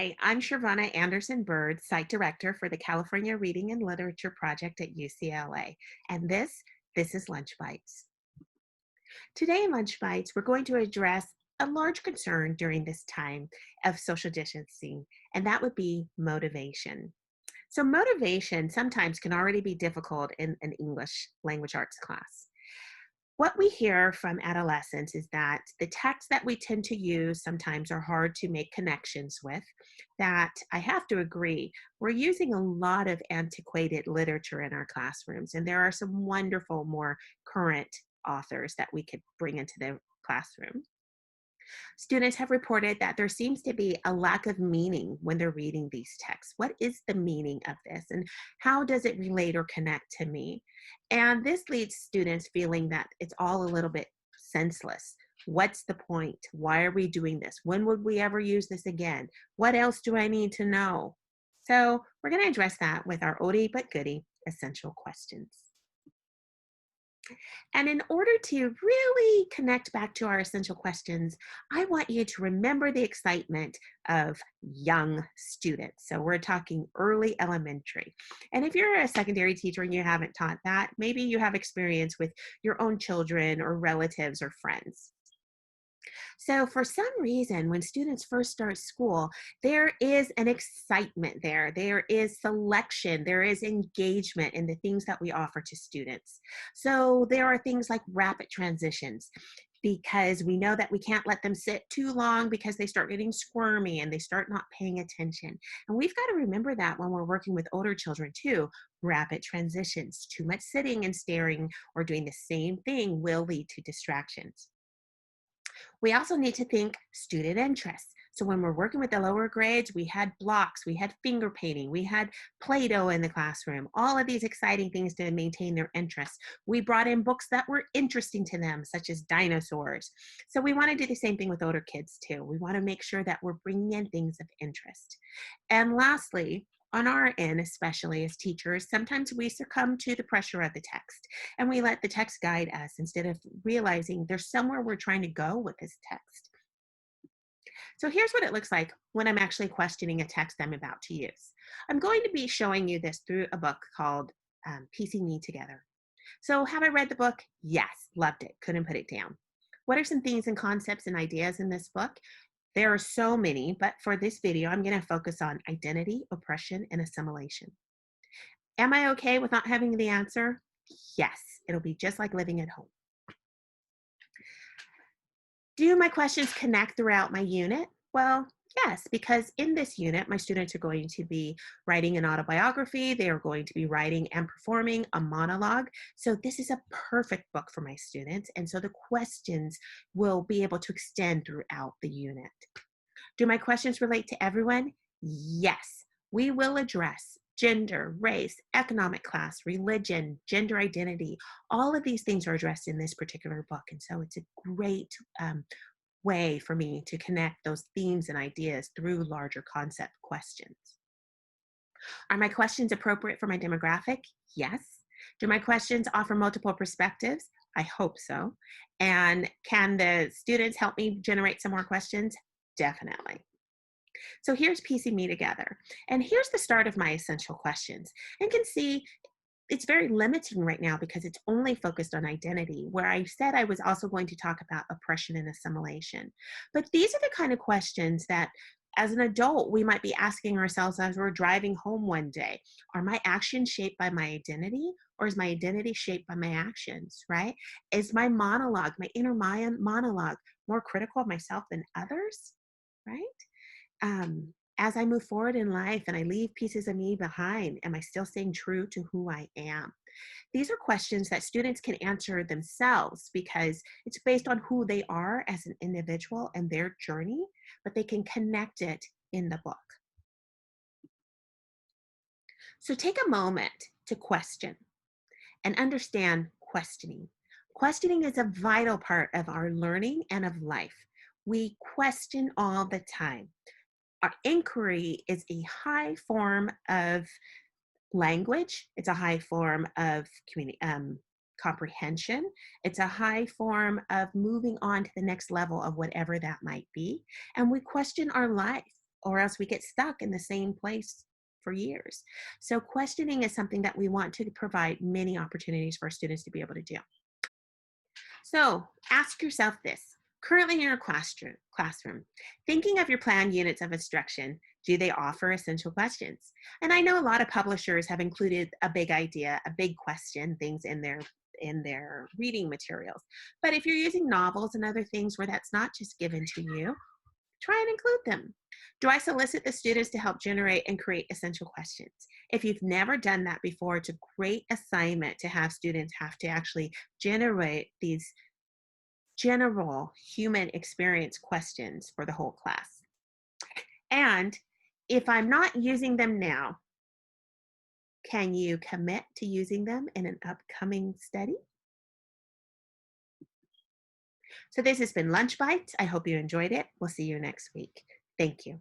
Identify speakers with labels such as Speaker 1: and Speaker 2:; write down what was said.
Speaker 1: Hi, I'm Shervana Anderson Bird, Site Director for the California Reading and Literature Project at UCLA. And this is Lunch Bites. Today in Lunch Bites, we're going to address a large concern during this time of social distancing, and that would be motivation. So motivation sometimes can already be difficult in an English language arts class. What we hear from adolescents is that the texts that we tend to use sometimes are hard to make connections with. That I have to agree, we're using a lot of antiquated literature in our classrooms, and there are some wonderful, more current authors that we could bring into the classroom. Students have reported that there seems to be a lack of meaning when they're reading these texts. What is the meaning of this, and how does it relate or connect to me? And this leads students feeling that it's all a little bit senseless. What's the point? Why are we doing this? When would we ever use this again? What else do I need to know? So we're going to address that with our oldie but goodie essential questions. And in order to really connect back to our essential questions, I want you to remember the excitement of young students. So we're talking early elementary. And if you're a secondary teacher and you haven't taught that, maybe you have experience with your own children or relatives or friends. So, for some reason, when students first start school, there is an excitement there. There is selection. There is engagement in the things that we offer to students. So, there are things like rapid transitions because we know that we can't let them sit too long because they start getting squirmy and they start not paying attention. And we've got to remember that when we're working with older children too. Rapid transitions, too much sitting and staring or doing the same thing will lead to distractions. We also need to think student interests. So when we're working with the lower grades, we had blocks, we had finger painting, we had Play-Doh in the classroom, all of these exciting things to maintain their interest. We brought in books that were interesting to them, such as dinosaurs. So we want to do the same thing with older kids too. We want to make sure that we're bringing in things of interest. And lastly, on our end, especially as teachers, sometimes we succumb to the pressure of the text and we let the text guide us instead of realizing there's somewhere we're trying to go with this text. So here's what it looks like when I'm actually questioning a text I'm about to use. I'm going to be showing you this through a book called Piecing Me Together. So have I read the book? Yes, loved it, couldn't put it down. What are some themes and concepts and ideas in this book? There are so many, but for this video, I'm going to focus on identity, oppression, and assimilation. Am I okay with not having the answer? Yes, it'll be just like living at home. Do my questions connect throughout my unit? Well, yes, because in this unit, my students are going to be writing an autobiography. They are going to be writing and performing a monologue. So this is a perfect book for my students. And so the questions will be able to extend throughout the unit. Do my questions relate to everyone? Yes. We will address gender, race, economic class, religion, gender identity. All of these things are addressed in this particular book. And so it's a great way for me to connect those themes and ideas through larger concept questions. Are my questions appropriate for my demographic? Yes. Do my questions offer multiple perspectives? I hope so. And can the students help me generate some more questions? Definitely. So here's piecing me together. And here's the start of my essential questions. And you can see it's very limiting right now because it's only focused on identity, where I said I was also going to talk about oppression and assimilation. But these are the kind of questions that as an adult, we might be asking ourselves as we're driving home one day. Are my actions shaped by my identity, or is my identity shaped by my actions, right? Is my monologue, my inner monologue, more critical of myself than others, right? As I move forward in life and I leave pieces of me behind, am I still staying true to who I am? These are questions that students can answer themselves because it's based on who they are as an individual and their journey, but they can connect it in the book. So take a moment to question and understand questioning. Questioning is a vital part of our learning and of life. We question all the time. Our inquiry is a high form of language. It's a high form of comprehension. It's a high form of moving on to the next level of whatever that might be. And we question our life. or else we get stuck in the same place for years. So questioning is something that we want to provide many opportunities for our students to be able to do. So ask yourself this. Currently in your classroom, thinking of your planned units of instruction, do they offer essential questions? And I know a lot of publishers have included a big idea, a big question, things in their reading materials. But if you're using novels and other things where that's not just given to you, try and include them. Do I solicit the students to help generate and create essential questions? If you've never done that before, it's a great assignment to have students have to actually generate these general human experience questions for the whole class. And if I'm not using them now, can you commit to using them in an upcoming study? So this has been Lunch Bites. I hope you enjoyed it. We'll see you next week. Thank you.